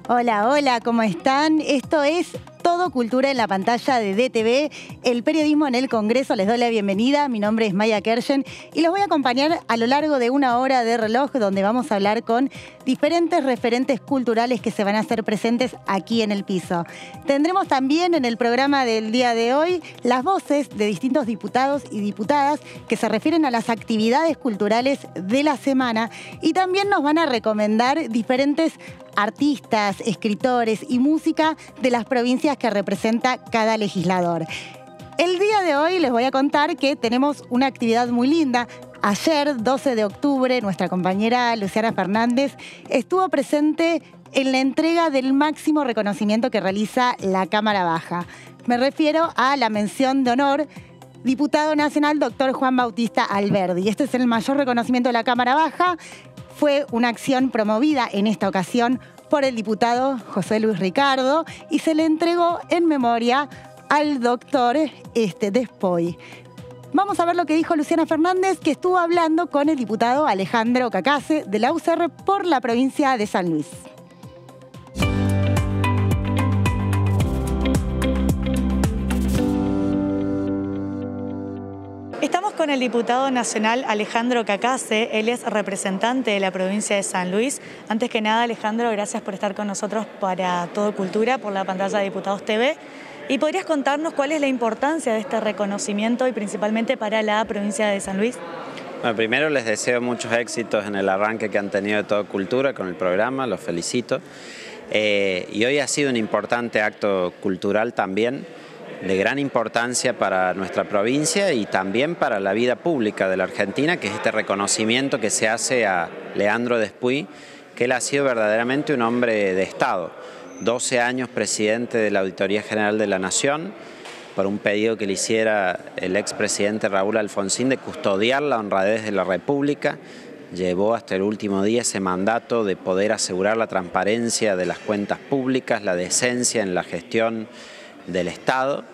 Hola, hola, ¿cómo están? Esto es Todo Cultura en la pantalla de DTV, el periodismo en el Congreso. Les doy la bienvenida, mi nombre es Maya Kershen y los voy a acompañar a lo largo de una hora de reloj donde vamos a hablar con diferentes referentes culturales que se van a hacer presentes aquí en el piso. Tendremos también en el programa del día de hoy las voces de distintos diputados y diputadas que se refieren a las actividades culturales de la semana y también nos van a recomendar diferentes artistas, escritores y música de las provincias que representa cada legislador. El día de hoy les voy a contar que tenemos una actividad muy linda. Ayer, 12 de octubre, nuestra compañera Luciana Fernández estuvo presente en la entrega del máximo reconocimiento que realiza la Cámara Baja. Me refiero a la mención de honor Diputado Nacional Dr. Juan Bautista Alberdi. Este es el mayor reconocimiento de la Cámara Baja. Fue una acción promovida en esta ocasión por el diputado José Luis Ricardo y se le entregó en memoria al doctor Despoy. Vamos a ver lo que dijo Luciana Fernández, que estuvo hablando con el diputado Alejandro Cacase de la UCR por la provincia de San Luis. Estamos con el diputado nacional Alejandro Cacase, él es representante de la provincia de San Luis. Antes que nada, Alejandro, gracias por estar con nosotros para Todo Cultura, por la pantalla de Diputados TV. ¿Y podrías contarnos cuál es la importancia de este reconocimiento y principalmente para la provincia de San Luis? Bueno, primero les deseo muchos éxitos en el arranque que han tenido de Todo Cultura con el programa, los felicito. Y hoy ha sido un importante acto cultural también, de gran importancia para nuestra provincia y también para la vida pública de la Argentina, que es este reconocimiento que se hace a Leandro Despuy, que él ha sido verdaderamente un hombre de Estado. 12 años presidente de la Auditoría General de la Nación, por un pedido que le hiciera el expresidente Raúl Alfonsín de custodiar la honradez de la República. Llevó hasta el último día ese mandato de poder asegurar la transparencia de las cuentas públicas, la decencia en la gestión del Estado,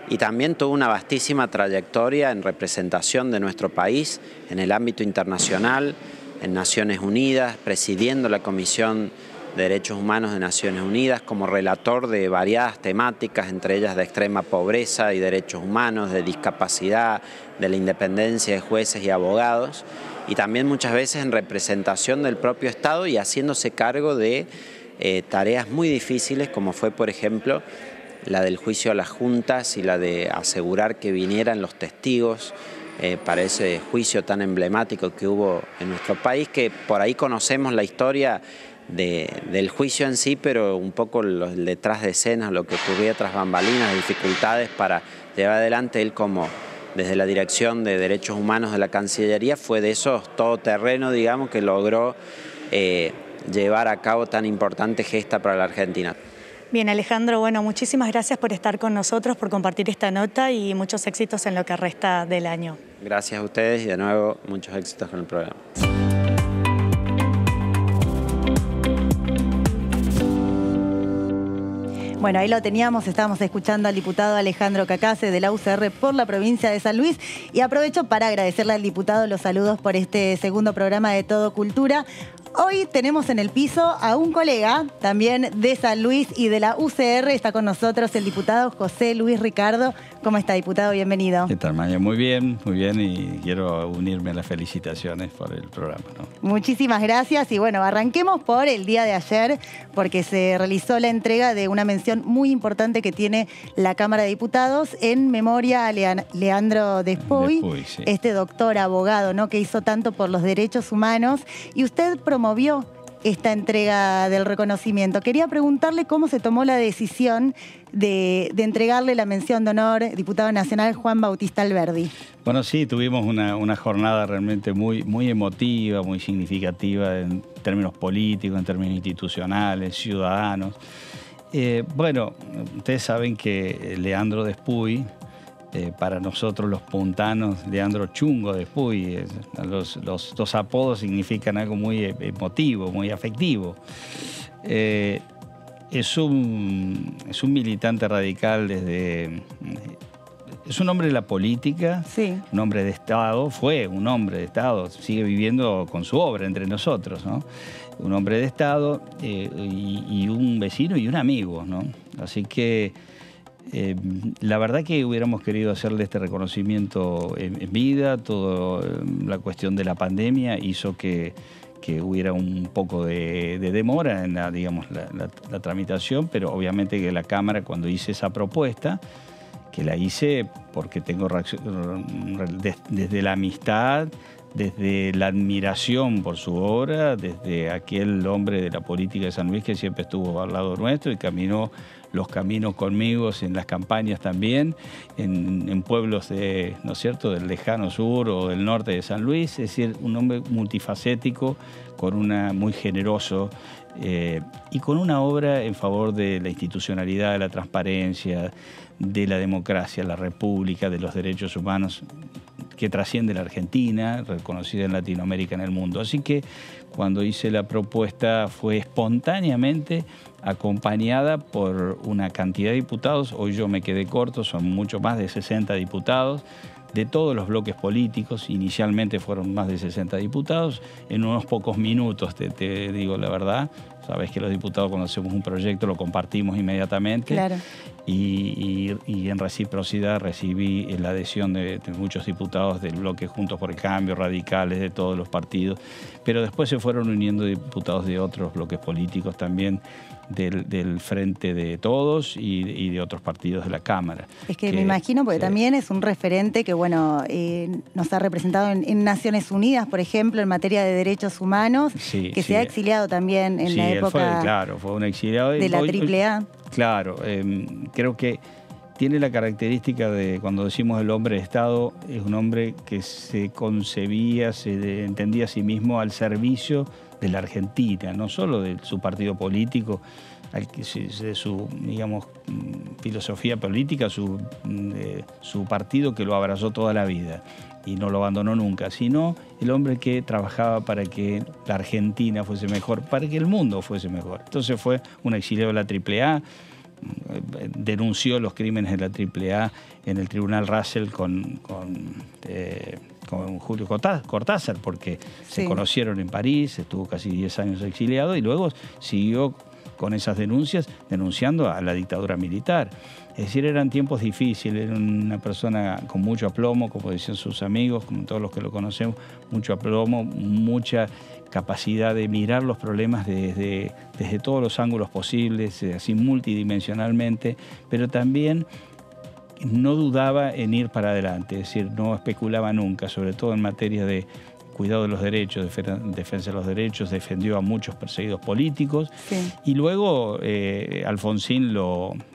y también tuvo una vastísima trayectoria en representación de nuestro país en el ámbito internacional, en Naciones Unidas, presidiendo la Comisión de Derechos Humanos de Naciones Unidas, como relator de variadas temáticas, entre ellas de extrema pobreza y derechos humanos, de discapacidad, de la independencia de jueces y abogados, y también muchas veces en representación del propio Estado y haciéndose cargo de tareas muy difíciles, como fue, por ejemplo, la del juicio a las juntas y la de asegurar que vinieran los testigos para ese juicio tan emblemático que hubo en nuestro país, que por ahí conocemos la historia del juicio en sí, pero un poco el detrás de escenas, lo que ocurría tras bambalinas, dificultades para llevar adelante. Él, como desde la Dirección de Derechos Humanos de la Cancillería, fue de esos todoterreno, digamos, que logró llevar a cabo tan importante gesta para la Argentina. Bien, Alejandro, bueno, muchísimas gracias por estar con nosotros, por compartir esta nota y muchos éxitos en lo que resta del año. Gracias a ustedes y de nuevo muchos éxitos con el programa. Bueno, ahí lo teníamos, estábamos escuchando al diputado Alejandro Cacase de la UCR por la provincia de San Luis y aprovecho para agradecerle al diputado los saludos por este segundo programa de Todo Cultura. Hoy tenemos en el piso a un colega también de San Luis y de la UCR. Está con nosotros el diputado José Luis Ricardo. ¿Cómo está, diputado? Bienvenido. ¿Qué tal, Maya? Muy bien, y quiero unirme a las felicitaciones por el programa, ¿no? Muchísimas gracias y bueno, arranquemos por el día de ayer porque se realizó la entrega de una mención muy importante que tiene la Cámara de Diputados en memoria a Leandro Despoy, sí. Este doctor abogado, ¿no?, que hizo tanto por los derechos humanos, y usted promovió esta entrega del reconocimiento. Quería preguntarle cómo se tomó la decisión de entregarle la mención de honor, diputado nacional Juan Bautista Alberdi. Bueno, sí, tuvimos una jornada realmente muy emotiva, muy significativa en términos políticos, en términos institucionales, ciudadanos. Bueno, ustedes saben que Leandro Despuy, para nosotros los puntanos, Leandro Chungo Despuy, los apodos significan algo muy emotivo, muy afectivo. Es un militante radical desde es un hombre de la política, sí, un hombre de Estado, fue un hombre de Estado, sigue viviendo con su obra entre nosotros, ¿no? Un hombre de Estado y un vecino y un amigo, ¿no? Así que la verdad que hubiéramos querido hacerle este reconocimiento en vida. Toda la cuestión de la pandemia hizo que hubiera un poco de demora en la tramitación, pero obviamente que la Cámara, cuando hice esa propuesta, que la hice porque tengo desde la amistad, desde la admiración por su obra, desde aquel hombre de la política de San Luis que siempre estuvo al lado nuestro y caminó los caminos conmigo en las campañas también, en pueblos ¿no es cierto?, del lejano sur o del norte de San Luis. Es decir, un hombre multifacético, muy generoso y con una obra en favor de la institucionalidad, de la transparencia, de la democracia, la república, de los derechos humanos, que trasciende la Argentina, reconocida en Latinoamérica, en el mundo. Así que cuando hice la propuesta fue espontáneamente acompañada por una cantidad de diputados. Hoy yo me quedé corto, son mucho más de 60 diputados de todos los bloques políticos. Inicialmente fueron más de 60 diputados. En unos pocos minutos, te digo la verdad, sabes que los diputados cuando hacemos un proyecto lo compartimos inmediatamente. Claro. Y en reciprocidad recibí la adhesión de muchos diputados del bloque Juntos por el Cambio, radicales de todos los partidos, pero después se fueron uniendo diputados de otros bloques políticos también, del Frente de Todos y de otros partidos de la Cámara. Es que me imagino, porque también es un referente que, bueno, nos ha representado en Naciones Unidas, por ejemplo, en materia de derechos humanos, que se ha exiliado también en la época fue un exiliado de la AAA. Claro, creo que tiene la característica de, cuando decimos el hombre de Estado, es un hombre que se concebía, se entendía a sí mismo al servicio de la Argentina, no solo de su partido político, de su, digamos, filosofía política, su partido que lo abrazó toda la vida y no lo abandonó nunca, sino el hombre que trabajaba para que la Argentina fuese mejor, para que el mundo fuese mejor. Entonces fue un exiliado de la AAA, denunció los crímenes de la AAA en el Tribunal Russell con Julio Cortázar, porque se conocieron en París, estuvo casi 10 años exiliado y luego siguió con esas denuncias, denunciando a la dictadura militar. Es decir, eran tiempos difíciles, era una persona con mucho aplomo, como decían sus amigos, como todos los que lo conocemos, mucho aplomo, mucha capacidad de mirar los problemas desde todos los ángulos posibles, así multidimensionalmente, pero también no dudaba en ir para adelante, es decir, no especulaba nunca, sobre todo en materia de cuidado de los derechos, defensa de los derechos, defendió a muchos perseguidos políticos. Sí. Y luego Alfonsín en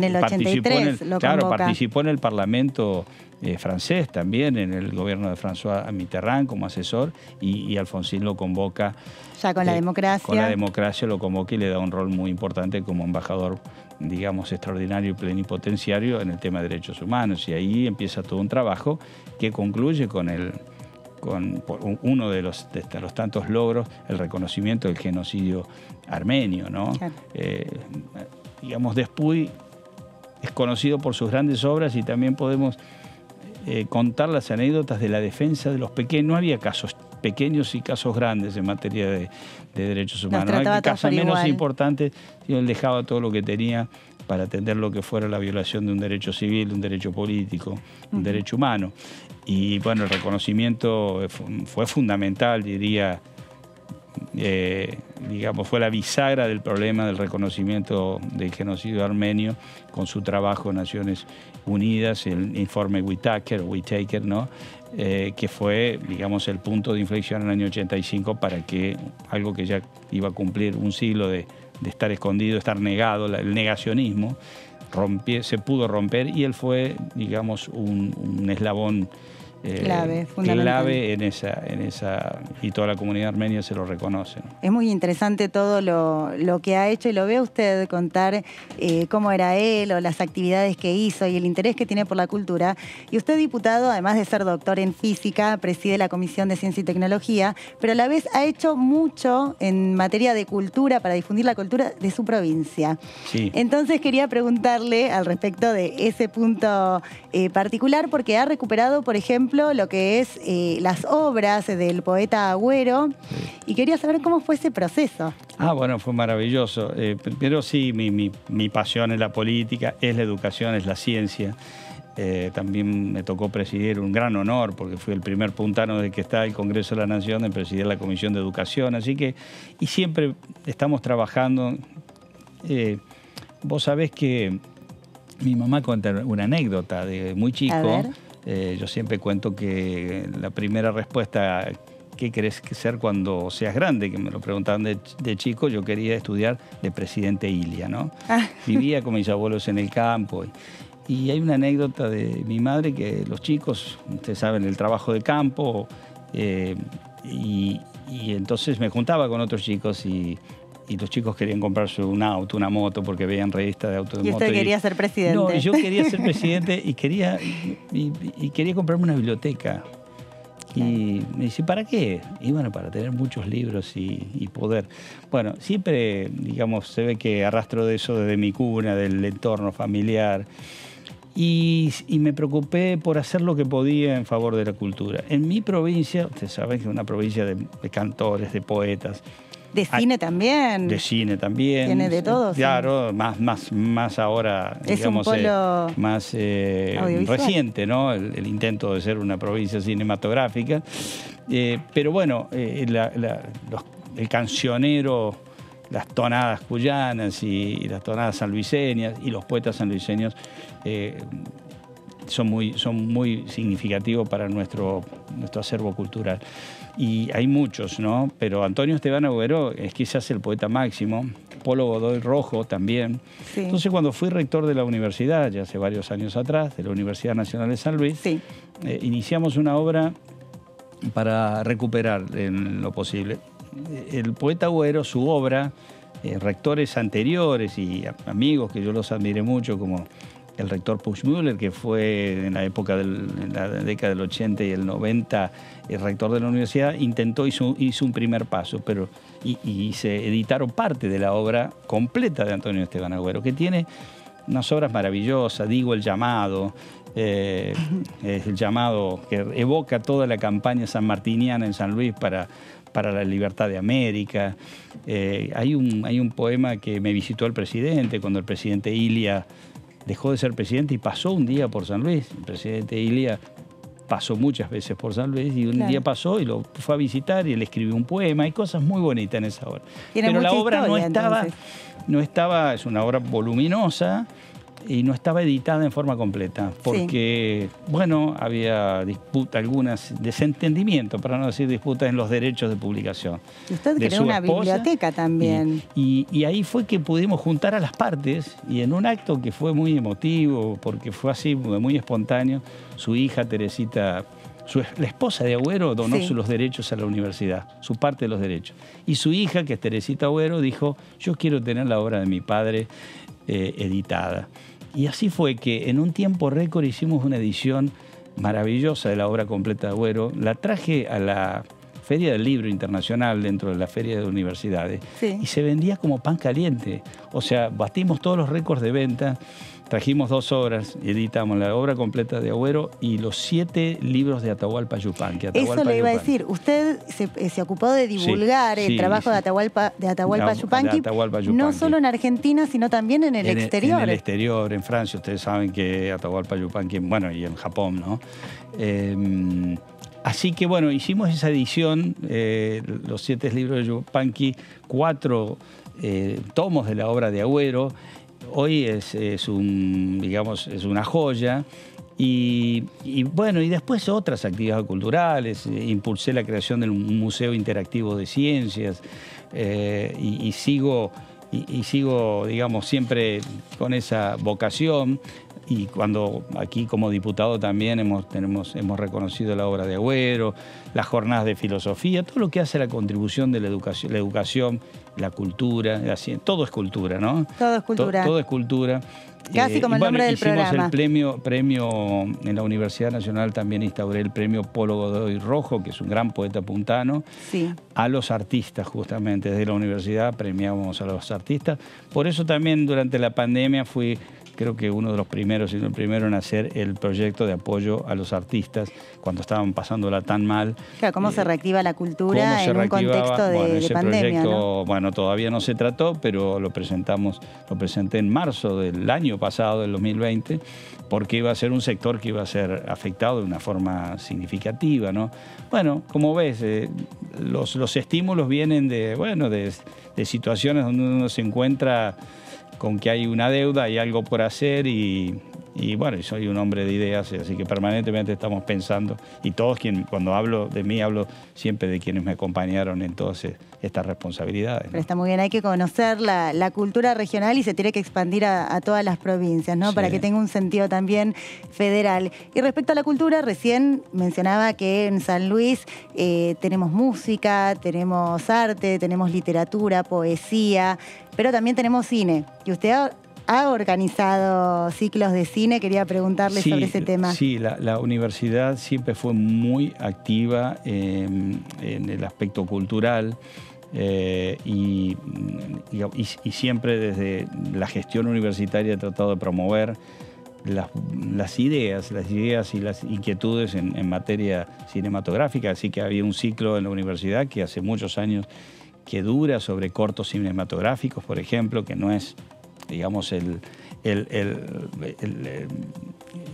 el 83 participó en el Parlamento francés también, en el gobierno de François Mitterrand como asesor, y Alfonsín lo convoca. Ya con la democracia. Con la democracia lo convoca y le da un rol muy importante como embajador, digamos, extraordinario y plenipotenciario en el tema de derechos humanos. Y ahí empieza todo un trabajo que concluye con uno de los tantos logros, el reconocimiento del genocidio armenio, ¿no? Claro. Digamos, Después es conocido por sus grandes obras y también podemos contar las anécdotas de la defensa de los pequeños. No había casos pequeños y casos grandes en materia de derechos humanos. No había casos menos importantes, sino él dejaba todo lo que tenía para atender lo que fuera la violación de un derecho civil, de un derecho político, un derecho humano. Y bueno, el reconocimiento fue fundamental, diría, digamos, fue la bisagra del problema del reconocimiento del genocidio armenio con su trabajo en Naciones Unidas, el informe Whitaker, ¿no? Que fue, digamos, el punto de inflexión en el año 85 para que algo que ya iba a cumplir un siglo de estar escondido, estar negado, el negacionismo, se pudo romper y él fue, digamos, un eslabón fundamental. en esa, y toda la comunidad armenia se lo reconoce, ¿no? Es muy interesante todo lo que ha hecho, y lo ve usted contar cómo era él o las actividades que hizo y el interés que tiene por la cultura. Y usted, diputado, además de ser doctor en física, preside la Comisión de Ciencia y Tecnología, pero a la vez ha hecho mucho en materia de cultura para difundir la cultura de su provincia. Sí. Entonces quería preguntarle al respecto de ese punto particular, porque ha recuperado, por ejemplo, lo que es las obras del poeta Agüero, y quería saber cómo fue ese proceso. Bueno, fue maravilloso. Primero sí, mi pasión es la política, es la educación, es la ciencia. También me tocó presidir, un gran honor, porque fui el primer puntano desde que está el Congreso de la Nación en presidir la Comisión de Educación. Así que, y siempre estamos trabajando. Vos sabés que mi mamá cuenta una anécdota de muy chico. Yo siempre cuento que la primera respuesta, ¿qué querés ser cuando seas grande? Que me lo preguntaban de chico, yo quería estudiar de presidente Ilia, ¿no? Vivía con mis abuelos en el campo. Y hay una anécdota de mi madre que los chicos, ustedes saben, el trabajo de campo, y entonces me juntaba con otros chicos y los chicos querían comprarse un auto, una moto, porque veían revistas de auto. ¿Y usted quería ser presidente? No, yo quería ser presidente y quería comprarme una biblioteca. Y me dice, ¿para qué? Y bueno, para tener muchos libros y poder. Bueno, siempre, digamos, se ve que arrastro de eso desde mi cuna, del entorno familiar. Y me preocupé por hacer lo que podía en favor de la cultura. En mi provincia, ustedes saben que es una provincia de cantores, de poetas. De cine también. De cine también. Tiene de todo. Claro, sí. más ahora, es digamos, un polo más reciente, ¿no? El intento de ser una provincia cinematográfica. Pero bueno, el cancionero, las tonadas cuyanas y las tonadas sanluiseñas y los poetas sanluiseños son muy significativos para nuestro acervo cultural. Y hay muchos, ¿no? Pero Antonio Esteban Agüero es quizás el poeta máximo, Polo Godoy Rojo también. Sí. Entonces, cuando fui rector de la universidad, ya hace varios años atrás, de la Universidad Nacional de San Luis, sí, iniciamos una obra para recuperar en lo posible. El poeta Agüero, su obra, rectores anteriores y amigos que yo los admiré mucho, como el rector Puchmüller, que fue en la época en la década del 80 y el 90 el rector de la universidad, hizo un primer paso, pero y se editaron parte de la obra completa de Antonio Esteban Agüero, que tiene unas obras maravillosas. Digo, El Llamado, el llamado que evoca toda la campaña sanmartiniana en San Luis para la libertad de América. Hay un poema que me visitó el presidente cuando el presidente Ilia dejó de ser presidente y pasó un día por San Luis. El presidente Ilia pasó muchas veces por San Luis y un día pasó y lo fue a visitar y le escribió un poema. Hay cosas muy bonitas en esa obra. Pero la obra no estaba, es una obra voluminosa y no estaba editada en forma completa porque, bueno, había disputa, algunas desentendimientos, para no decir disputas, en los derechos de publicación. Y usted creó una biblioteca también. Y ahí fue que pudimos juntar a las partes y en un acto que fue muy emotivo, porque fue así, muy espontáneo, su hija Teresita, la esposa de Agüero, donó los derechos a la universidad, su parte de los derechos. Y su hija, que es Teresita Agüero, dijo, yo quiero tener la obra de mi padre editada. Y así fue que en un tiempo récord hicimos una edición maravillosa de la obra completa de Agüero. La traje a la Feria del Libro Internacional, dentro de la Feria de Universidades, y se vendía como pan caliente. O sea, batimos todos los récords de venta, trajimos 2 obras, editamos la obra completa de Agüero y los 7 libros de Atahualpa Yupanqui. Eso le iba a decir, usted se ocupó de divulgar el trabajo de Atahualpa Yupanqui, no solo en Argentina, sino también en el exterior. En el exterior, en Francia, ustedes saben que Atahualpa Yupanqui, bueno, y en Japón, ¿no? Así que, bueno, hicimos esa edición, los 7 libros de Yupanqui, 4 tomos de la obra de Agüero. Hoy es una joya. Y bueno, y después otras actividades culturales. Impulsé la creación de un museo interactivo de ciencias y sigo, digamos, siempre con esa vocación. Y cuando aquí como diputado también hemos reconocido la obra de Agüero, las jornadas de filosofía, todo lo que hace la contribución de la educación, la cultura, todo es cultura, ¿no? Todo es cultura. Todo es cultura. Casi como el nombre del programa. Hicimos el premio en la Universidad Nacional, también instauré el premio Polo Godoy Rojo, que es un gran poeta puntano, sí, a los artistas justamente. Desde la universidad premiábamos a los artistas. Por eso también durante la pandemia fui, creo que uno de los primeros, sino el primero en hacer el proyecto de apoyo a los artistas cuando estaban pasándola tan mal. Claro, ¿cómo se reactiva la cultura en un contexto de pandemia? Proyecto, ¿no? Bueno, todavía no se trató, pero lo presenté en marzo del año pasado, del 2020, porque iba a ser un sector que iba a ser afectado de una forma significativa, ¿no? Bueno, como ves, los estímulos vienen de situaciones donde uno se encuentra con que hay una deuda, hay algo por hacer y bueno, soy un hombre de ideas, así que permanentemente estamos pensando, y todos cuando hablo de mí, hablo siempre de quienes me acompañaron en todas estas responsabilidades, ¿no? Pero está muy bien, hay que conocer la cultura regional y se tiene que expandir a todas las provincias, ¿no? Sí. Para que tenga un sentido también federal. Y respecto a la cultura, recién mencionaba que en San Luis tenemos música, tenemos arte, tenemos literatura, poesía, pero también tenemos cine. Y usted ha organizado ciclos de cine, quería preguntarle sobre ese tema. Sí, la universidad siempre fue muy activa en el aspecto cultural y siempre desde la gestión universitaria he tratado de promover las ideas y las inquietudes en materia cinematográfica, así que había un ciclo en la universidad que hace muchos años que dura sobre cortos cinematográficos, por ejemplo, que no es, digamos,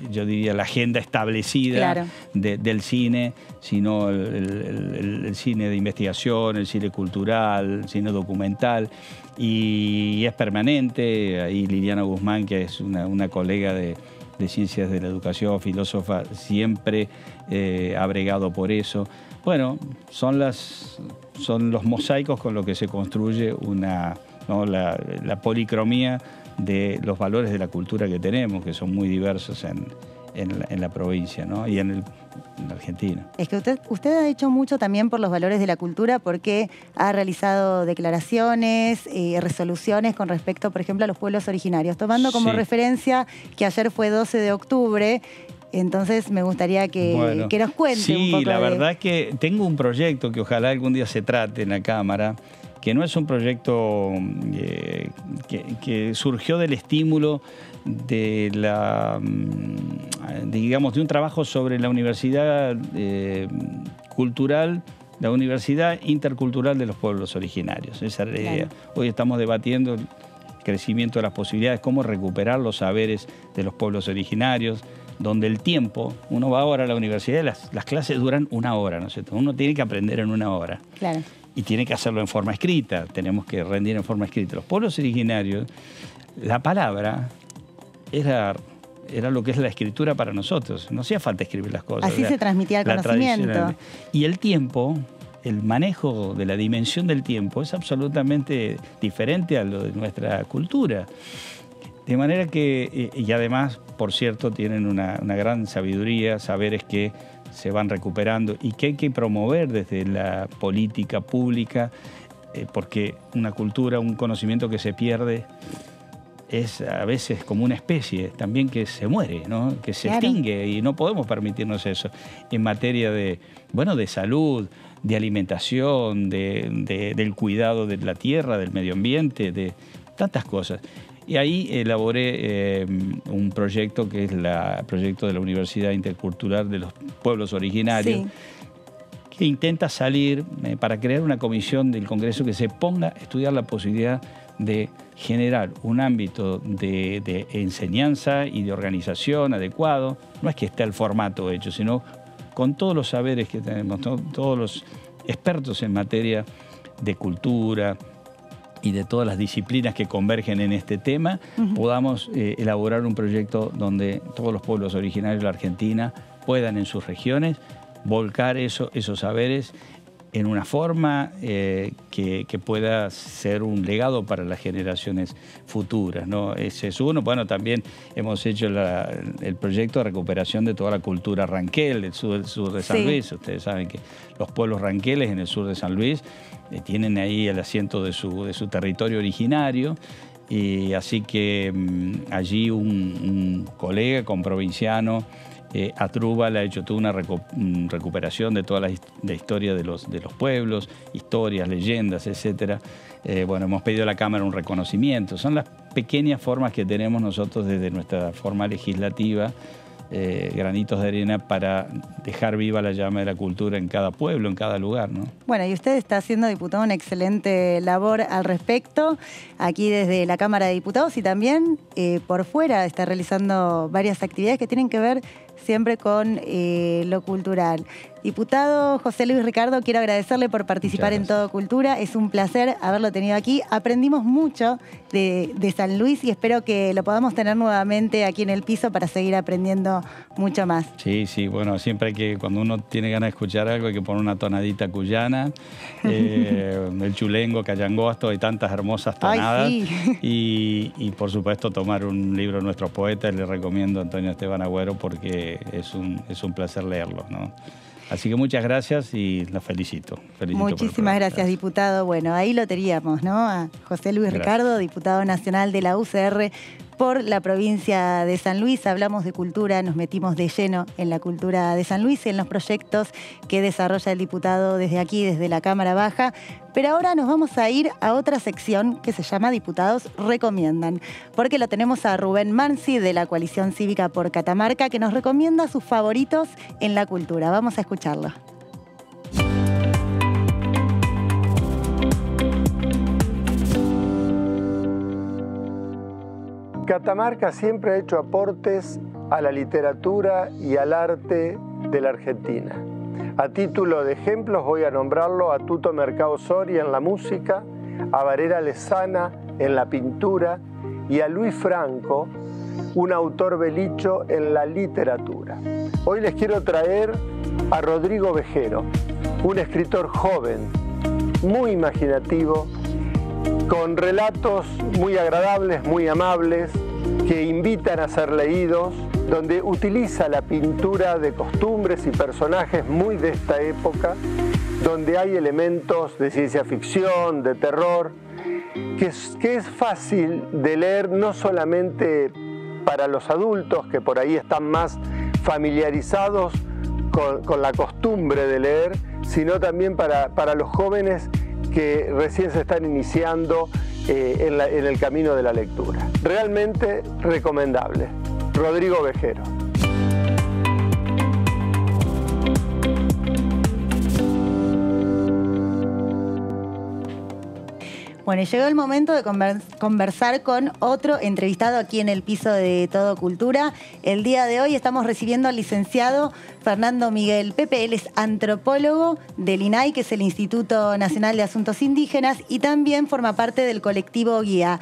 yo diría la agenda establecida, claro, del cine, sino el cine de investigación, el cine cultural, el cine documental, y es permanente. Ahí Liliana Guzmán, que es una colega de Ciencias de la Educación, filósofa, siempre ha bregado por eso. Bueno, son los mosaicos con los que se construye la policromía de los valores de la cultura que tenemos, que son muy diversos en la provincia, ¿no? Y en Argentina. Es que usted ha hecho mucho también por los valores de la cultura, porque ha realizado declaraciones y resoluciones con respecto, por ejemplo, a los pueblos originarios, tomando como referencia que ayer fue 12 de octubre. Entonces me gustaría que nos cuente un poco. Sí, la verdad es que tengo un proyecto que ojalá algún día se trate en la Cámara, que no es un proyecto que surgió del estímulo de un trabajo sobre la universidad cultural, la universidad intercultural de los pueblos originarios. Esa es la idea. Hoy estamos debatiendo el crecimiento de las posibilidades, cómo recuperar los saberes de los pueblos originarios, donde el tiempo, uno va ahora a la universidad y las clases duran 1 hora, ¿no es cierto? Uno tiene que aprender en 1 hora. Claro. Y tiene que hacerlo en forma escrita, tenemos que rendir en forma escrita. Los pueblos originarios, la palabra era lo que es la escritura para nosotros. No hacía falta escribir las cosas. Así se transmitía el conocimiento. Y el tiempo, el manejo de la dimensión del tiempo es absolutamente diferente a lo de nuestra cultura. De manera que, y además, por cierto, tienen una gran sabiduría, saberes que se van recuperando y que hay que promover desde la política pública, porque una cultura, un conocimiento que se pierde es a veces como una especie también que se muere, ¿no? Que se extingue, y no podemos permitirnos eso en materia de salud, de alimentación, del cuidado de la tierra, del medio ambiente, de tantas cosas. Y ahí elaboré un proyecto que es el proyecto de la Universidad Intercultural de los Pueblos Originarios, que intenta salir para crear una comisión del Congreso que se ponga a estudiar la posibilidad de generar un ámbito de enseñanza y de organización adecuado. No es que esté el formato hecho, sino con todos los saberes que tenemos, todos los expertos en materia de cultura y de todas las disciplinas que convergen en este tema, podamos elaborar un proyecto donde todos los pueblos originarios de la Argentina puedan en sus regiones volcar esos saberes en una forma que pueda ser un legado para las generaciones futuras, ¿no? Ese es uno. Bueno, también hemos hecho el proyecto de recuperación de toda la cultura ranquel del sur de San Luis. Ustedes saben que los pueblos ranqueles en el sur de San Luis tienen ahí el asiento de su territorio originario. Y así que allí un colega comprovinciano, Asdrúbal, ha hecho toda una recuperación de toda la historia de los pueblos, historias, leyendas, etc. Bueno, hemos pedido a la Cámara un reconocimiento. Son las pequeñas formas que tenemos nosotros desde nuestra forma legislativa, granitos de arena para dejar viva la llama de la cultura en cada pueblo, en cada lugar, ¿no? Bueno, y usted está haciendo, diputado, una excelente labor al respecto, aquí desde la Cámara de Diputados, y también por fuera está realizando varias actividades que tienen que ver siempre con lo cultural. Diputado José Luis Ricardo, quiero agradecerle por participar en Todo Cultura. Es un placer haberlo tenido aquí. Aprendimos mucho de San Luis y espero que lo podamos tener nuevamente aquí en el piso para seguir aprendiendo mucho más. Sí, sí, bueno, siempre hay que, cuando uno tiene ganas de escuchar algo, hay que poner una tonadita cuyana, el chulengo, cayangosto, hay tantas hermosas tonadas. Ay, sí. Y por supuesto tomar un libro de nuestros poetas. Le recomiendo a Antonio Esteban Agüero porque es un placer leerlo, ¿no? Así que muchas gracias y los felicito. Muchísimas gracias, diputado. Bueno, ahí lo teníamos, ¿no? A José Luis Ricardo, diputado nacional de la UCR por la provincia de San Luis. Hablamos de cultura, nos metimos de lleno en la cultura de San Luis, en los proyectos que desarrolla el diputado desde aquí, desde la Cámara Baja. Pero ahora nos vamos a ir a otra sección que se llama Diputados Recomiendan, porque lo tenemos a Rubén Mansi de la Coalición Cívica por Catamarca, que nos recomienda sus favoritos en la cultura. Vamos a escucharlo. Catamarca siempre ha hecho aportes a la literatura y al arte de la Argentina. A título de ejemplos voy a nombrarlo a Tuto Mercado Soria en la música, a Varela Lezana en la pintura y a Luis Franco, un autor belicho en la literatura. Hoy les quiero traer a Rodrigo Vejero, un escritor joven, muy imaginativo, con relatos muy agradables, muy amables, que invitan a ser leídos, donde utiliza la pintura de costumbres y personajes muy de esta época, donde hay elementos de ciencia ficción, de terror, que es fácil de leer no solamente para los adultos, que por ahí están más familiarizados con la costumbre de leer, sino también para los jóvenes que recién se están iniciando en el camino de la lectura. Realmente recomendable. Rodrigo Vejero. Bueno, y llegó el momento de conversar con otro entrevistado aquí en el piso de Todo Cultura. El día de hoy estamos recibiendo al licenciado Fernando Miguel Pepe. Él es antropólogo del INAI, que es el Instituto Nacional de Asuntos Indígenas, y también forma parte del colectivo Guía.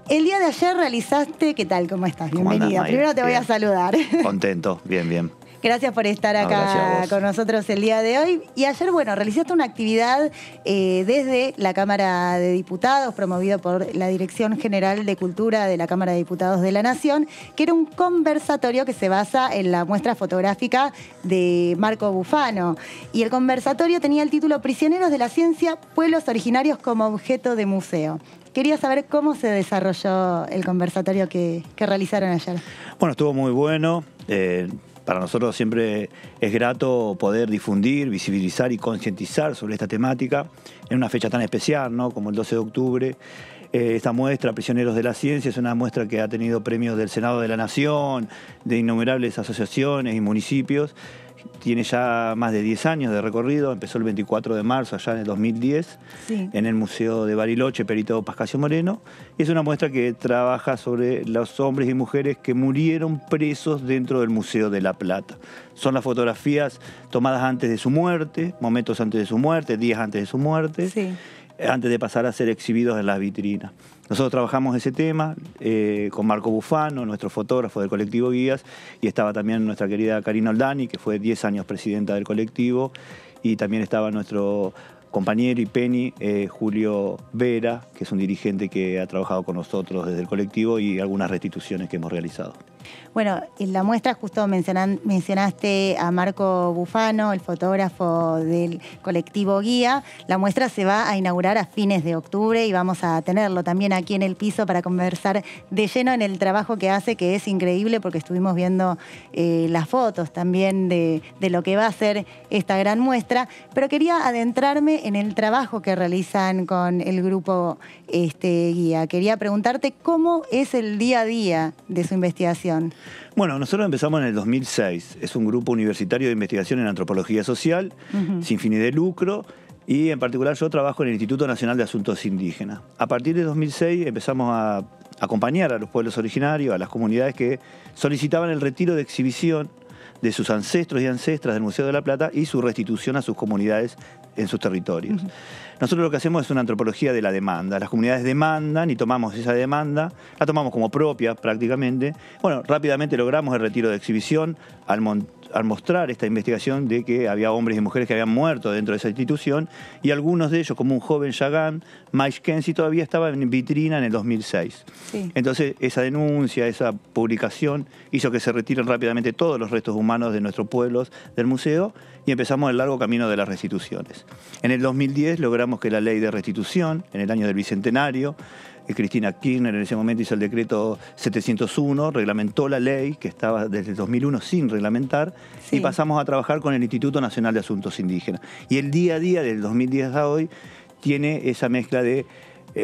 El día de ayer realizaste... ¿Qué tal? ¿Cómo estás? Bienvenida. Primero te voy a saludar. Contento, bien, bien. Gracias por estar acá con nosotros el día de hoy. Y ayer, bueno, realizaste una actividad desde la Cámara de Diputados, promovido por la Dirección General de Cultura de la Cámara de Diputados de la Nación, que era un conversatorio que se basa en la muestra fotográfica de Marco Bufano. Y el conversatorio tenía el título Prisioneros de la Ciencia, Pueblos Originarios como Objeto de Museo. Quería saber cómo se desarrolló el conversatorio que realizaron ayer. Bueno, estuvo muy bueno. Para nosotros siempre es grato poder difundir, visibilizar y concientizar sobre esta temática en una fecha tan especial, ¿no?, como el 12 de octubre. Esta muestra, Prisioneros de la Ciencia, es una muestra que ha tenido premios del Senado de la Nación, de innumerables asociaciones y municipios. Tiene ya más de 10 años de recorrido, empezó el 24 de marzo, allá en el 2010, sí, en el Museo de Bariloche, Perito Pascasio Moreno. Es una muestra que trabaja sobre los hombres y mujeres que murieron presos dentro del Museo de La Plata. Son las fotografías tomadas antes de su muerte, momentos antes de su muerte, días antes de su muerte, sí, antes de pasar a ser exhibidos en las vitrinas. Nosotros trabajamos ese tema con Marco Bufano, nuestro fotógrafo del colectivo Guías, y estaba también nuestra querida Karina Oldani, que fue 10 años presidenta del colectivo, y también estaba nuestro compañero y Penny, Julio Vera, que es un dirigente que ha trabajado con nosotros desde el colectivo y algunas restituciones que hemos realizado. Bueno, en la muestra justo mencionaste a Marco Bufano, el fotógrafo del colectivo Guía. La muestra se va a inaugurar a fines de octubre y vamos a tenerlo también aquí en el piso para conversar de lleno en el trabajo que hace, que es increíble porque estuvimos viendo las fotos también de lo que va a ser esta gran muestra. Pero quería adentrarme en el trabajo que realizan con el grupo Guía. Quería preguntarte cómo es el día a día de su investigación. Bueno, nosotros empezamos en el 2006. Es un grupo universitario de investigación en antropología social, sin fines de lucro, y en particular yo trabajo en el Instituto Nacional de Asuntos Indígenas. A partir de 2006 empezamos a acompañar a los pueblos originarios, a las comunidades que solicitaban el retiro de exhibición de sus ancestros y ancestras del Museo de la Plata y su restitución a sus comunidades en sus territorios. Nosotros lo que hacemos es una antropología de la demanda. Las comunidades demandan y tomamos esa demanda, la tomamos como propia prácticamente. Bueno, rápidamente logramos el retiro de exhibición al mostrar esta investigación de que había hombres y mujeres que habían muerto dentro de esa institución y algunos de ellos, como un joven Yagán, Mike Kensi, todavía estaba en vitrina en el 2006. Sí. Entonces, esa denuncia, esa publicación hizo que se retiren rápidamente todos los restos humanos de nuestros pueblos del museo y empezamos el largo camino de las restituciones. En el 2010 logramos que la ley de restitución, en el año del Bicentenario, Cristina Kirchner en ese momento hizo el decreto 701, reglamentó la ley que estaba desde el 2001 sin reglamentar, sí, y pasamos a trabajar con el Instituto Nacional de Asuntos Indígenas. Y el día a día, del 2010 a hoy, tiene esa mezcla de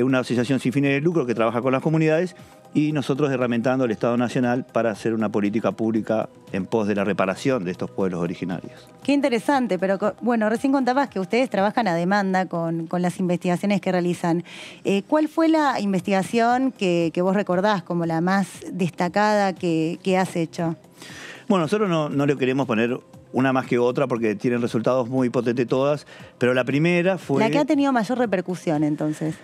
una asociación sin fines de lucro que trabaja con las comunidades y nosotros herramientando al Estado Nacional para hacer una política pública en pos de la reparación de estos pueblos originarios. Qué interesante, pero bueno, recién contabas que ustedes trabajan a demanda con las investigaciones que realizan. ¿Cuál fue la investigación que vos recordás como la más destacada que has hecho? Bueno, nosotros no le queremos poner una más que otra porque tienen resultados muy potentes todas, pero la primera fue... La que ha tenido mayor repercusión, entonces.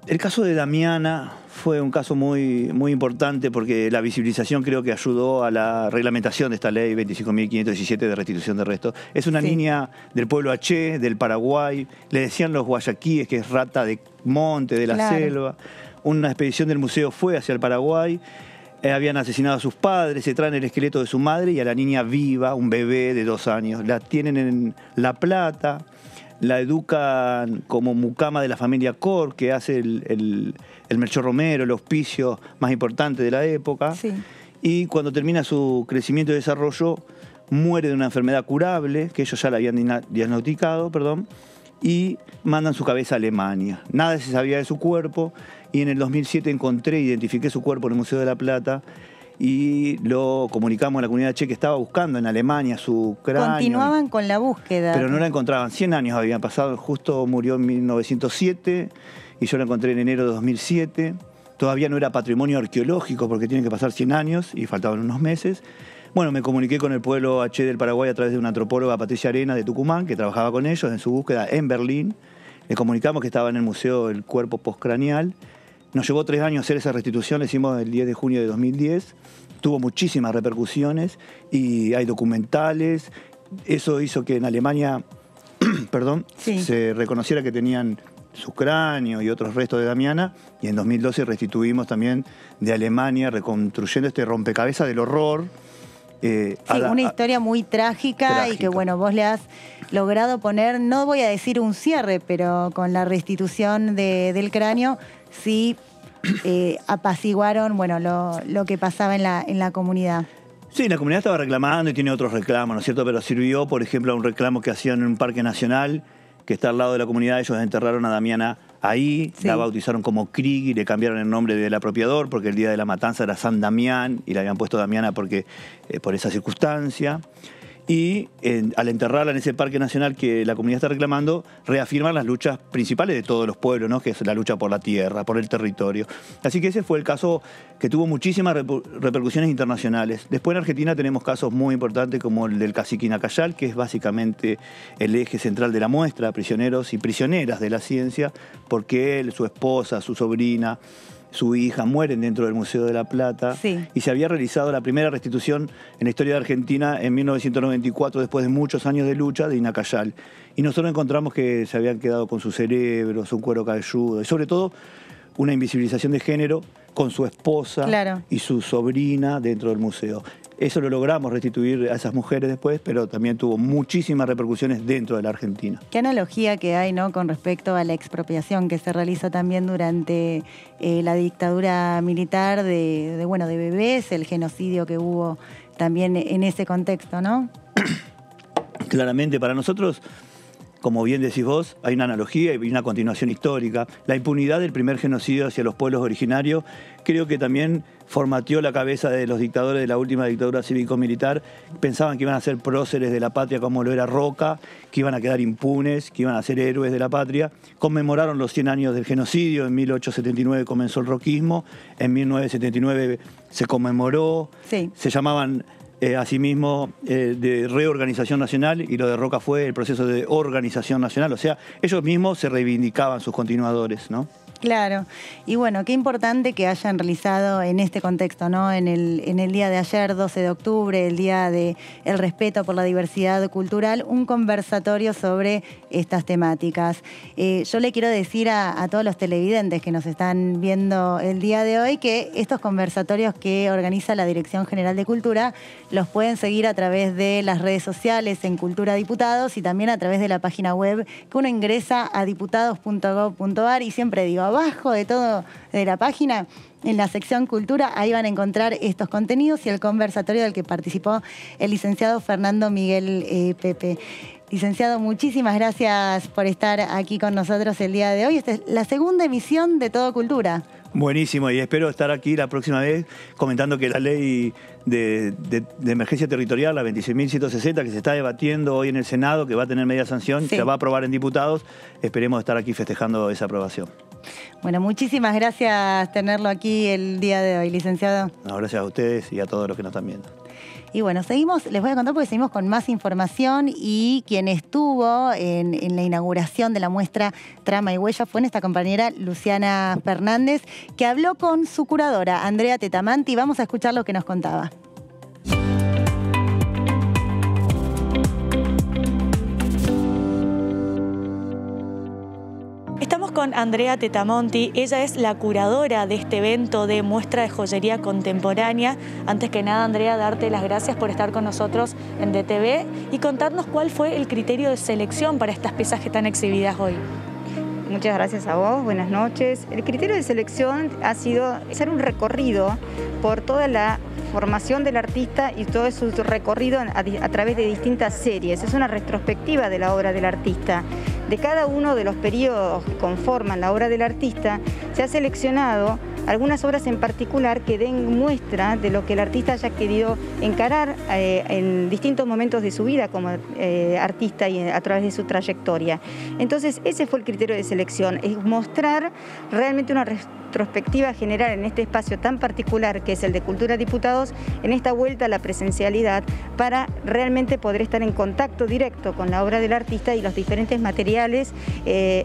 El caso de Damiana fue un caso muy importante porque la visibilización creo que ayudó a la reglamentación de esta ley 25.517 de restitución de restos. Es una niña del pueblo Aché, del Paraguay, le decían los guayaquíes que es rata de monte, de la selva. Una expedición del museo fue hacia el Paraguay, habían asesinado a sus padres, se traen el esqueleto de su madre y a la niña viva, un bebé de 2 años. La tienen en La Plata. La educan como mucama de la familia Cor, que hace el Melchor Romero, el hospicio más importante de la época. Sí. Y cuando termina su crecimiento y desarrollo, muere de una enfermedad curable, que ellos ya la habían diagnosticado, y mandan su cabeza a Alemania. Nada se sabía de su cuerpo, y en el 2007 identifiqué su cuerpo en el Museo de la Plata, y lo comunicamos a la comunidad che que estaba buscando en Alemania su cráneo. Continuaban con la búsqueda. Pero no la encontraban. 100 años habían pasado. Justo murió en 1907 y yo la encontré en enero de 2007. Todavía no era patrimonio arqueológico porque tienen que pasar 100 años y faltaban unos meses. Bueno, me comuniqué con el pueblo Aché del Paraguay a través de una antropóloga, Patricia Arena, de Tucumán, que trabajaba con ellos en su búsqueda en Berlín. Le comunicamos que estaba en el museo el cuerpo postcraneal. Nos llevó 3 años hacer esa restitución, la hicimos el 10 de junio de 2010. Tuvo muchísimas repercusiones y hay documentales. Eso hizo que en Alemania se reconociera que tenían su cráneo y otros restos de Damiana. Y en 2012 restituimos también de Alemania, reconstruyendo este rompecabezas del horror. Una historia muy trágica y que, bueno, vos le has logrado poner, no voy a decir un cierre, pero con la restitución del cráneo, sí apaciguaron, bueno, lo que pasaba en la comunidad. Sí, la comunidad estaba reclamando y tiene otros reclamos, ¿no es cierto? Pero sirvió, por ejemplo, a un reclamo que hacían en un parque nacional, que está al lado de la comunidad. Ellos enterraron a Damiana ahí, la bautizaron como Krieg y le cambiaron el nombre del apropiador porque el día de la matanza era San Damián y le habían puesto Damiana porque, por esa circunstancia. Y al enterrarla en ese parque nacional que la comunidad está reclamando, reafirman las luchas principales de todos los pueblos, ¿no? Que es la lucha por la tierra, por el territorio. Así que ese fue el caso que tuvo muchísimas repercusiones internacionales. Después en Argentina tenemos casos muy importantes como el del cacique Nacayal, que es básicamente el eje central de la muestra, prisioneros y prisioneras de la ciencia, porque él, su esposa, su sobrina, su hija, mueren dentro del Museo de la Plata. Sí. Y se había realizado la primera restitución en la historia de Argentina en 1994, después de muchos años de lucha, de Inacayal. Y nosotros encontramos que se habían quedado con sus cerebros, un cuero cabelludo, y sobre todo una invisibilización de género con su esposa Claro. y su sobrina dentro del museo. Eso lo logramos restituir a esas mujeres después, pero también tuvo muchísimas repercusiones dentro de la Argentina. Qué analogía que hay, ¿no?, con respecto a la expropiación que se realizó también durante la dictadura militar de bebés, el genocidio que hubo también en ese contexto, ¿no? Claramente, para nosotros, como bien decís vos, hay una analogía y una continuación histórica. La impunidad del primer genocidio hacia los pueblos originarios creo que también formateó la cabeza de los dictadores de la última dictadura cívico-militar. Pensaban que iban a ser próceres de la patria como lo era Roca, que iban a quedar impunes, que iban a ser héroes de la patria. Conmemoraron los 100 años del genocidio, en 1879 comenzó el roquismo, en 1979 se conmemoró, Sí. se llamaban asimismo de reorganización nacional, y lo de Roca fue el proceso de organización nacional, o sea, ellos mismos se reivindicaban sus continuadores, ¿no? Claro, y bueno, qué importante que hayan realizado en este contexto, ¿no? En el día de ayer, 12 de octubre, el día del respeto por la diversidad cultural, un conversatorio sobre estas temáticas. Yo le quiero decir a todos los televidentes que nos están viendo el día de hoy que estos conversatorios que organiza la Dirección General de Cultura los pueden seguir a través de las redes sociales en Cultura Diputados y también a través de la página web que uno ingresa a diputados.gov.ar, y siempre digo, abajo de todo de la página, en la sección Cultura, ahí van a encontrar estos contenidos y el conversatorio del que participó el licenciado Fernando Miguel Pepe. Licenciado, muchísimas gracias por estar aquí con nosotros el día de hoy. Esta es la segunda emisión de Todo Cultura. Buenísimo, y espero estar aquí la próxima vez comentando que la ley de emergencia territorial, la 26.160, que se está debatiendo hoy en el Senado, que va a tener media sanción, Sí. se va a aprobar en diputados, esperemos estar aquí festejando esa aprobación. Bueno, muchísimas gracias tenerlo aquí el día de hoy, licenciado. No, gracias a ustedes y a todos los que nos están viendo. Y bueno, seguimos, les voy a contar porque seguimos con más información, y quien estuvo en la inauguración de la muestra Trama y Huella fue nuestra compañera Luciana Fernández, que habló con su curadora, Andrea Tetamanti. Vamos a escuchar lo que nos contaba. Estamos con Andrea Tetamanti, ella es la curadora de este evento de muestra de joyería contemporánea. Antes que nada, Andrea, darte las gracias por estar con nosotros en DTV y contarnos cuál fue el criterio de selección para estas piezas que están exhibidas hoy. Muchas gracias a vos, buenas noches. El criterio de selección ha sido hacer un recorrido por toda la formación del artista y todo su recorrido a través de distintas series. Es una retrospectiva de la obra del artista. De cada uno de los periodos que conforman la obra del artista, se ha seleccionado algunas obras en particular que den muestra de lo que el artista haya querido encarar en distintos momentos de su vida como artista y a través de su trayectoria. Entonces, ese fue el criterio de selección, es mostrar realmente una retrospectiva general en este espacio tan particular que es el de Cultura Diputados, en esta vuelta a la presencialidad, para realmente poder estar en contacto directo con la obra del artista y los diferentes materiales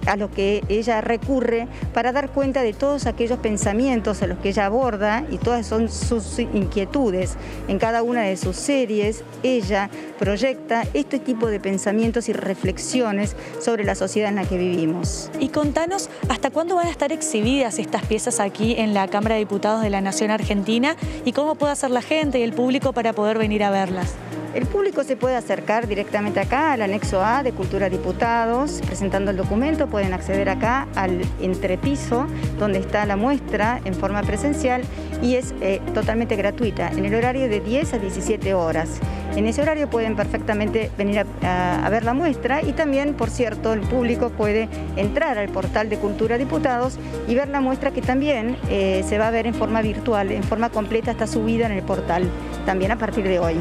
a los que ella recurre para dar cuenta de todos aquellos pensamientos a los que ella aborda, y todas son sus inquietudes. En cada una de sus series ella proyecta este tipo de pensamientos y reflexiones sobre la sociedad en la que vivimos. Y contanos, ¿hasta cuándo van a estar exhibidas estas piezas aquí en la Cámara de Diputados de la Nación Argentina? ¿Y cómo puede hacer la gente y el público para poder venir a verlas? El público se puede acercar directamente acá al anexo A de Cultura Diputados, presentando el documento. Pueden acceder acá al entrepiso donde está la muestra en forma presencial, y es totalmente gratuita, en el horario de 10 a 17 horas. En ese horario pueden perfectamente venir a ver la muestra, y también, por cierto, el público puede entrar al portal de Cultura Diputados y ver la muestra, que también se va a ver en forma virtual, en forma completa, está subida en el portal, también a partir de hoy.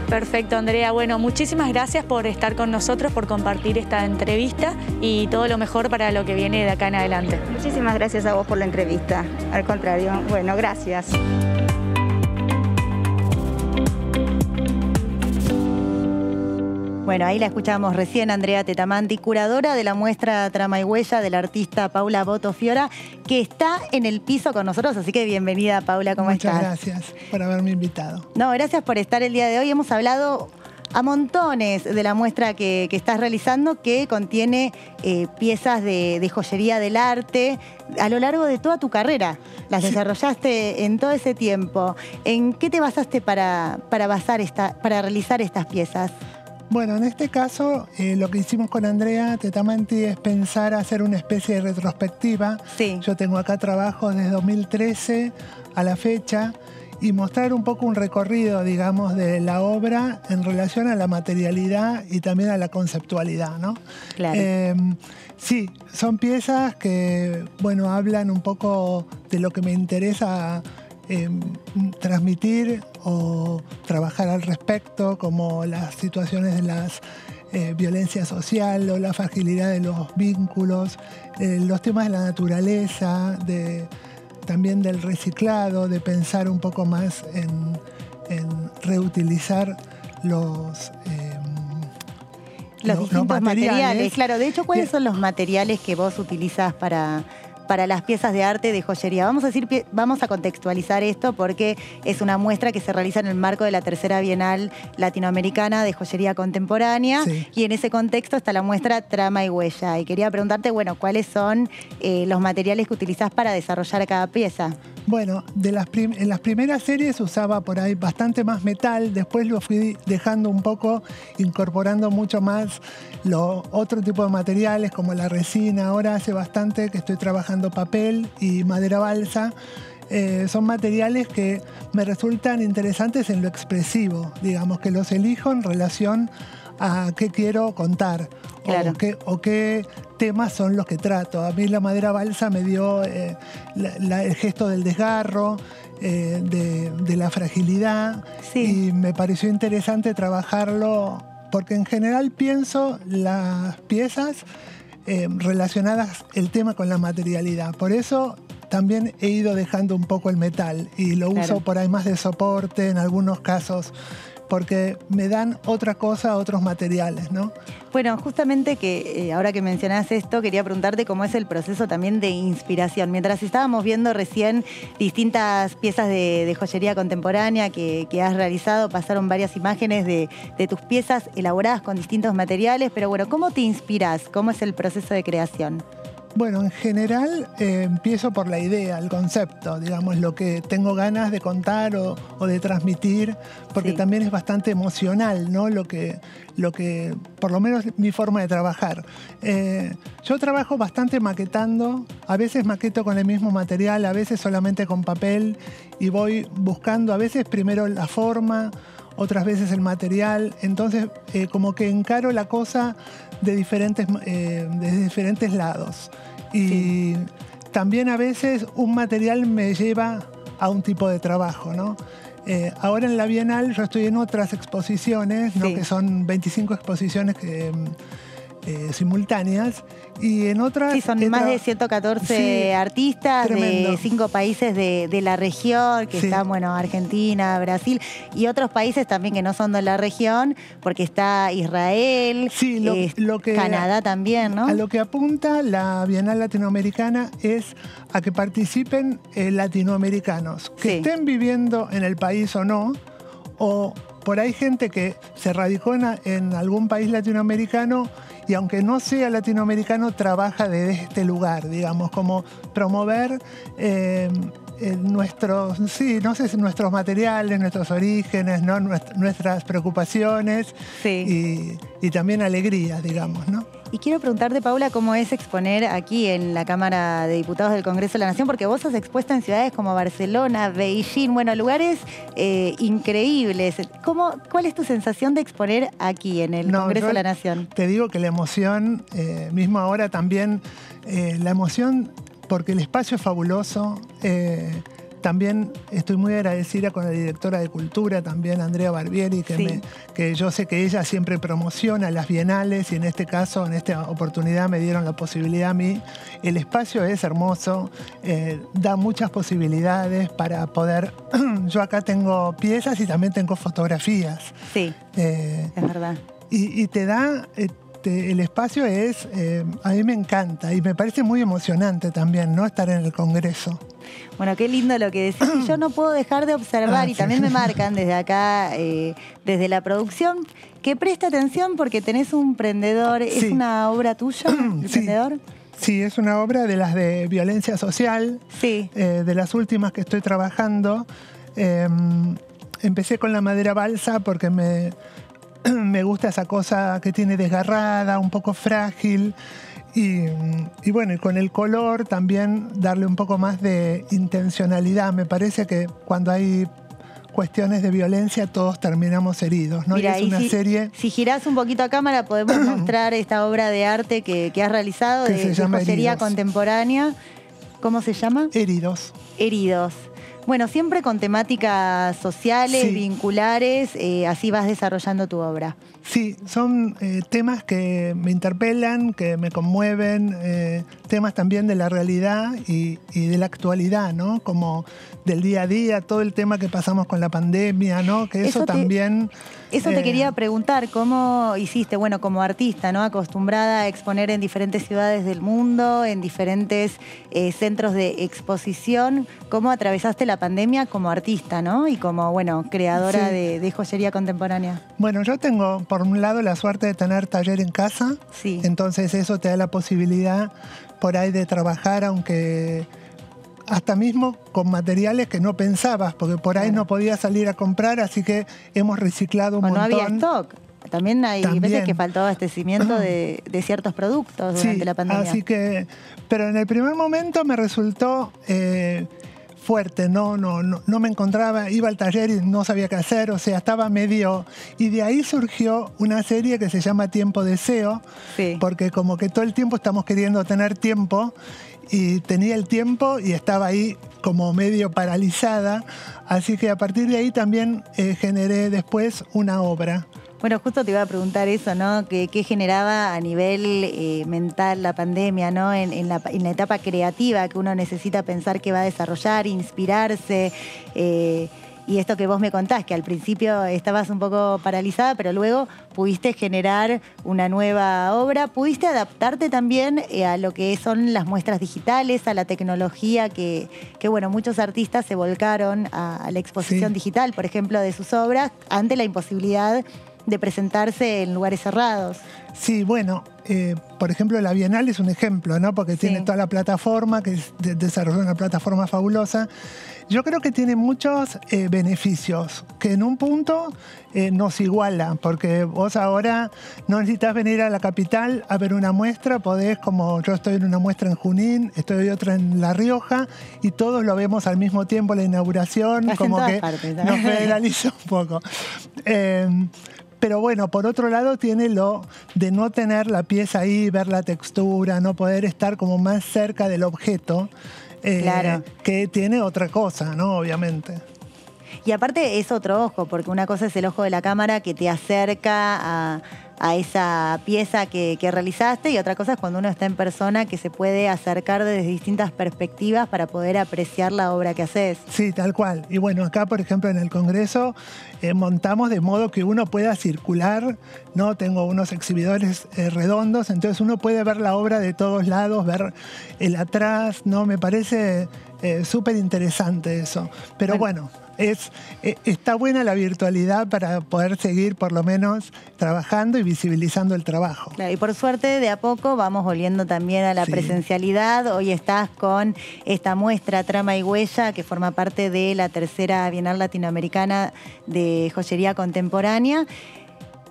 Perfecto, Andrea. Bueno, muchísimas gracias por estar con nosotros, por compartir esta entrevista, y todo lo mejor para lo que viene de acá en adelante. Muchísimas gracias a vos por la entrevista. Al contrario, bueno, gracias. Bueno, ahí la escuchábamos recién, Andrea Tetamanti, curadora de la muestra Trama y Huella del artista Paula Boto Fiora, que está en el piso con nosotros, así que bienvenida, Paula, ¿cómo estás? Muchas gracias por haberme invitado. No, gracias por estar el día de hoy. Hemos hablado a montones de la muestra que estás realizando, que contiene piezas de joyería del arte a lo largo de toda tu carrera. Las desarrollaste en todo ese tiempo. ¿En qué te basaste para realizar estas piezas? Bueno, en este caso, lo que hicimos con Andrea Tetamanti es pensar hacer una especie de retrospectiva. Sí. Yo tengo acá trabajos desde 2013 a la fecha y mostrar un poco un recorrido, digamos, de la obra en relación a la materialidad y también a la conceptualidad, ¿no? Claro. Sí, son piezas que, bueno, hablan un poco de lo que me interesa transmitir o trabajar al respecto, como las situaciones de las violencia social o la fragilidad de los vínculos, los temas de la naturaleza, también del reciclado, de pensar un poco más en reutilizar los distintos materiales. Claro, de hecho, ¿cuáles son los materiales que vos utilizás para las piezas de arte de joyería? Vamos a contextualizar esto porque es una muestra que se realiza en el marco de la tercera Bienal Latinoamericana de Joyería Contemporánea, sí. Y en ese contexto está la muestra Trama y Huella. Y quería preguntarte, bueno, ¿cuáles son los materiales que utilizás para desarrollar cada pieza? Bueno, en las primeras series usaba por ahí bastante más metal, después lo fui dejando un poco, incorporando mucho más otro tipo de materiales como la resina. Ahora hace bastante que estoy trabajando papel y madera balsa. Son materiales que me resultan interesantes en lo expresivo, digamos, que los elijo en relación a qué quiero contar, claro. o qué temas son los que trato. A mí la madera balsa me dio el gesto del desgarro, de la fragilidad, sí. Y me pareció interesante trabajarlo porque en general pienso las piezas relacionadas el tema con la materialidad. Por eso también he ido dejando un poco el metal y lo uso por ahí más de soporte en algunos casos, porque me dan otra cosa, otros materiales, ¿no? Bueno, justamente que ahora que mencionás esto, quería preguntarte cómo es el proceso también de inspiración. Mientras estábamos viendo recién distintas piezas de joyería contemporánea que has realizado, pasaron varias imágenes de tus piezas elaboradas con distintos materiales, pero bueno, ¿cómo te inspirás? ¿Cómo es el proceso de creación? Bueno, en general empiezo por la idea, el concepto, digamos, lo que tengo ganas de contar o de transmitir, porque sí. También es bastante emocional, ¿no? Lo que, por lo menos mi forma de trabajar. Yo trabajo bastante maquetando, a veces maqueto con el mismo material, a veces solamente con papel, y voy buscando a veces primero la forma, otras veces el material, entonces como que encaro la cosa desde diferentes lados. Y sí. También a veces un material me lleva a un tipo de trabajo, ¿no? Ahora en la Bienal yo estoy en otras exposiciones, ¿no? Sí. Que son 25 exposiciones simultáneas, y en otras... Sí, son más de 114 artistas, tremendo. De 5 países de la región, que están, bueno, Argentina, Brasil, y otros países también que no son de la región, porque está Israel, Canadá también, ¿no? A lo que apunta la Bienal Latinoamericana es a que participen latinoamericanos, que estén viviendo en el país o no, o por ahí gente que se radicó en algún país latinoamericano y aunque no sea latinoamericano, trabaja desde este lugar, digamos, como promover nuestros materiales, nuestros orígenes, ¿no? Nuestras preocupaciones y también alegrías, digamos, ¿no? Y quiero preguntarte, Paula, cómo es exponer aquí en la Cámara de Diputados del Congreso de la Nación, porque vos has expuesto en ciudades como Barcelona, Beijing, bueno, lugares increíbles. ¿Cuál es tu sensación de exponer aquí en el Congreso de la Nación? Te digo que la emoción, mismo ahora también, la emoción porque el espacio es fabuloso. También estoy muy agradecida con la directora de Cultura, también Andrea Barbieri, que yo sé que ella siempre promociona las bienales y en este caso, en esta oportunidad me dieron la posibilidad a mí. El espacio es hermoso, da muchas posibilidades para poder... Yo acá tengo piezas y también tengo fotografías. Sí, es verdad. y te da... el espacio es, a mí me encanta y me parece muy emocionante también, ¿no? Estar en el Congreso. Bueno, qué lindo lo que decís. Y yo no puedo dejar de observar, y sí. también me marcan desde acá, desde la producción, que preste atención porque tenés un prendedor. ¿Es Sí. una obra tuya, el Sí. prendedor? Sí, es una obra de las de violencia social, Sí. de las últimas que estoy trabajando. Empecé con la madera balsa porque me gusta esa cosa que tiene desgarrada, un poco frágil. Y bueno, y con el color también darle un poco más de intencionalidad. Me parece que cuando hay cuestiones de violencia todos terminamos heridos, ¿no? Mira, y es una serie si girás un poquito a cámara podemos mostrar esta obra de arte que has realizado Que de se llama joyería Heridos. contemporánea. ¿Cómo se llama? heridos. Heridos. Bueno, siempre con temáticas sociales, Sí. vinculares, así vas desarrollando tu obra. Sí, son temas que me interpelan, que me conmueven, temas también de la realidad y de la actualidad, ¿no? Como del día a día, todo el tema que pasamos con la pandemia, ¿no? Que eso también... Eso te quería preguntar, ¿cómo hiciste, bueno, como artista, ¿no? Acostumbrada a exponer en diferentes ciudades del mundo, en diferentes centros de exposición, ¿cómo atravesaste la pandemia como artista, ¿no? Y como, bueno, creadora Sí. de joyería contemporánea. Bueno, yo tengo, por un lado, la suerte de tener taller en casa. Sí. Entonces eso te da la posibilidad por ahí de trabajar, aunque hasta mismo con materiales que no pensabas, porque por ahí no podías salir a comprar, así que hemos reciclado un O no montón. había stock. También hay veces que faltó abastecimiento de ciertos productos durante la pandemia. Así que, pero en el primer momento me resultó fuerte, no me encontraba, iba al taller y no sabía qué hacer, o sea, estaba medio... Y de ahí surgió una serie que se llama Tiempo Deseo, Sí. porque como que todo el tiempo estamos queriendo tener tiempo, y tenía el tiempo y estaba ahí como medio paralizada, así que a partir de ahí también generé después una obra. Bueno, justo te iba a preguntar eso, ¿no? ¿Qué generaba a nivel mental la pandemia, ¿no? En la etapa creativa que uno necesita pensar que va a desarrollar, inspirarse. Y esto que vos me contás, que al principio estabas un poco paralizada, pero luego pudiste generar una nueva obra. ¿Pudiste adaptarte también a lo que son las muestras digitales, a la tecnología que bueno, muchos artistas se volcaron a la exposición digital, por ejemplo, de sus obras, ante la imposibilidad de presentarse en lugares cerrados? Sí, bueno, por ejemplo, la Bienal es un ejemplo, ¿no? Porque tiene toda la plataforma, que desarrolló una plataforma fabulosa. Yo creo que tiene muchos beneficios, que en un punto nos iguala, porque vos ahora no necesitas venir a la capital a ver una muestra, podés, como yo estoy en una muestra en Junín, estoy otra en La Rioja, y todos lo vemos al mismo tiempo, la inauguración, Estás como en todas que partes, ¿no? nos federaliza un poco. Pero bueno, por otro lado tiene lo de no tener la pieza ahí, ver la textura, no poder estar como más cerca del objeto, Claro. que tiene otra cosa, ¿no? Obviamente. Y aparte es otro ojo, porque una cosa es el ojo de la cámara que te acerca a esa pieza que realizaste, y otra cosa es cuando uno está en persona, que se puede acercar desde distintas perspectivas para poder apreciar la obra que haces. Sí, tal cual. Y bueno, acá, por ejemplo, en el Congreso montamos de modo que uno pueda circular, ¿no? Tengo unos exhibidores redondos, entonces uno puede ver la obra de todos lados, ver el atrás, ¿no? Me parece súper interesante eso. Pero bueno, está buena la virtualidad para poder seguir por lo menos trabajando y visibilizando el trabajo. Claro, y por suerte de a poco vamos volviendo también a la presencialidad. Hoy estás con esta muestra Trama y Huella, que forma parte de la tercera Bienal Latinoamericana de Joyería Contemporánea.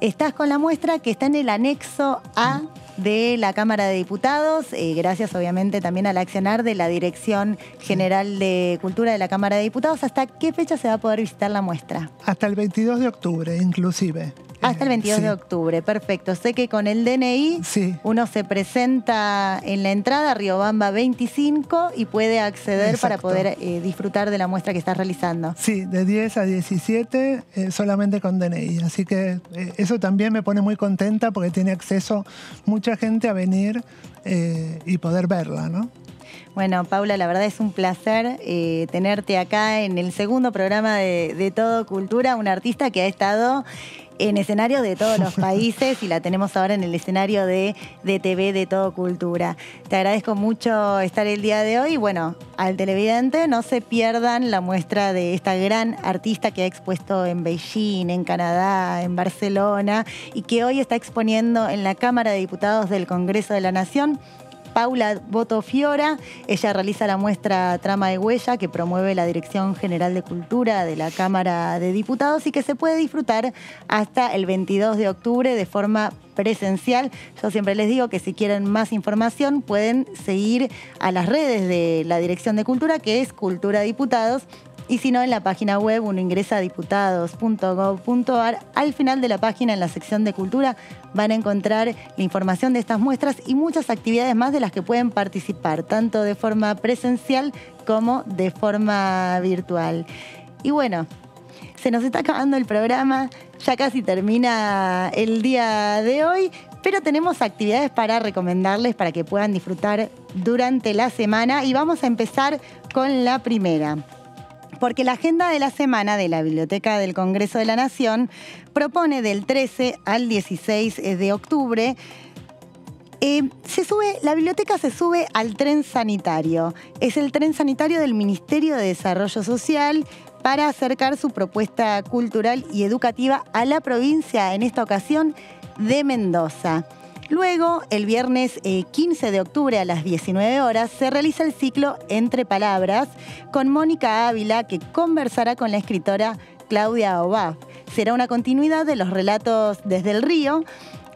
Estás con la muestra que está en el anexo A de la Cámara de Diputados, gracias obviamente también al accionar de la Dirección General de Cultura de la Cámara de Diputados. ¿Hasta qué fecha se va a poder visitar la muestra? Hasta el 22 de octubre, inclusive. Hasta el 22 de octubre, perfecto. Sé que con el DNI uno se presenta en la entrada Riobamba 25 y puede acceder para poder disfrutar de la muestra que estás realizando. Sí, de 10 a 17 solamente con DNI. Así que eso también me pone muy contenta porque tiene acceso mucha gente a venir y poder verla, ¿no? Bueno, Paula, la verdad es un placer tenerte acá en el segundo programa de Todo Cultura, un artista que ha estado en escenarios de todos los países y la tenemos ahora en el escenario de DTV de Todo Cultura. Te agradezco mucho estar el día de hoy y bueno, al televidente no se pierdan la muestra de esta gran artista que ha expuesto en Beijing, en Canadá, en Barcelona y que hoy está exponiendo en la Cámara de Diputados del Congreso de la Nación. Paula Boto Fiora, ella realiza la muestra Trama de Huella que promueve la Dirección General de Cultura de la Cámara de Diputados y que se puede disfrutar hasta el 22 de octubre de forma presencial. Yo siempre les digo que si quieren más información pueden seguir a las redes de la Dirección de Cultura, que es Cultura Diputados, y si no, en la página web uno ingresa a diputados.gov.ar. Al final de la página, en la sección de Cultura, van a encontrar la información de estas muestras y muchas actividades más de las que pueden participar, tanto de forma presencial como de forma virtual. Y bueno, se nos está acabando el programa, ya casi termina el día de hoy, pero tenemos actividades para recomendarles para que puedan disfrutar durante la semana y vamos a empezar con la primera. Porque la agenda de la semana de la Biblioteca del Congreso de la Nación propone del 13 al 16 de octubre. La biblioteca se sube al tren sanitario. Es el tren sanitario del Ministerio de Desarrollo Social para acercar su propuesta cultural y educativa a la provincia, en esta ocasión, de Mendoza. Luego, el viernes 15 de octubre a las 19 horas, se realiza el ciclo Entre Palabras con Mónica Ávila, que conversará con la escritora Claudia Obaf. Será una continuidad de los relatos Desde el Río,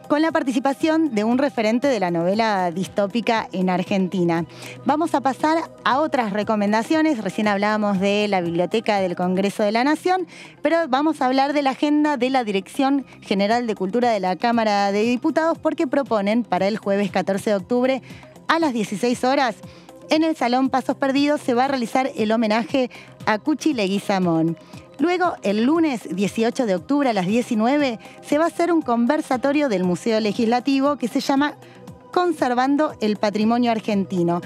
con la participación de un referente de la novela distópica en Argentina. Vamos a pasar a otras recomendaciones. Recién hablábamos de la Biblioteca del Congreso de la Nación, pero vamos a hablar de la agenda de la Dirección General de Cultura de la Cámara de Diputados, porque proponen para el jueves 14 de octubre a las 16 horas en el Salón Pasos Perdidos se va a realizar el homenaje a Cuchi Leguizamón. Luego, el lunes 18 de octubre a las 19, se va a hacer un conversatorio del Museo Legislativo que se llama Conservando el Patrimonio Argentino.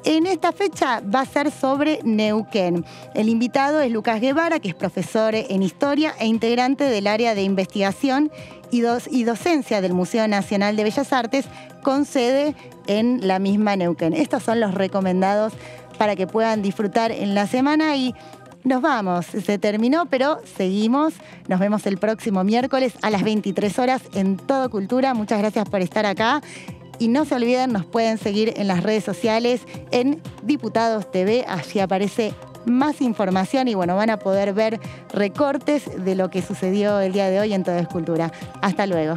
En esta fecha va a ser sobre Neuquén. El invitado es Lucas Guevara, que es profesor en Historia e integrante del área de investigación y docencia del Museo Nacional de Bellas Artes, con sede en la misma Neuquén. Estos son los recomendados para que puedan disfrutar en la semana y nos vamos, se terminó, pero seguimos. Nos vemos el próximo miércoles a las 23 horas en Todo Cultura. Muchas gracias por estar acá. Y no se olviden, nos pueden seguir en las redes sociales, en Diputados TV. Allí aparece más información y bueno, van a poder ver recortes de lo que sucedió el día de hoy en Todo Cultura. Hasta luego.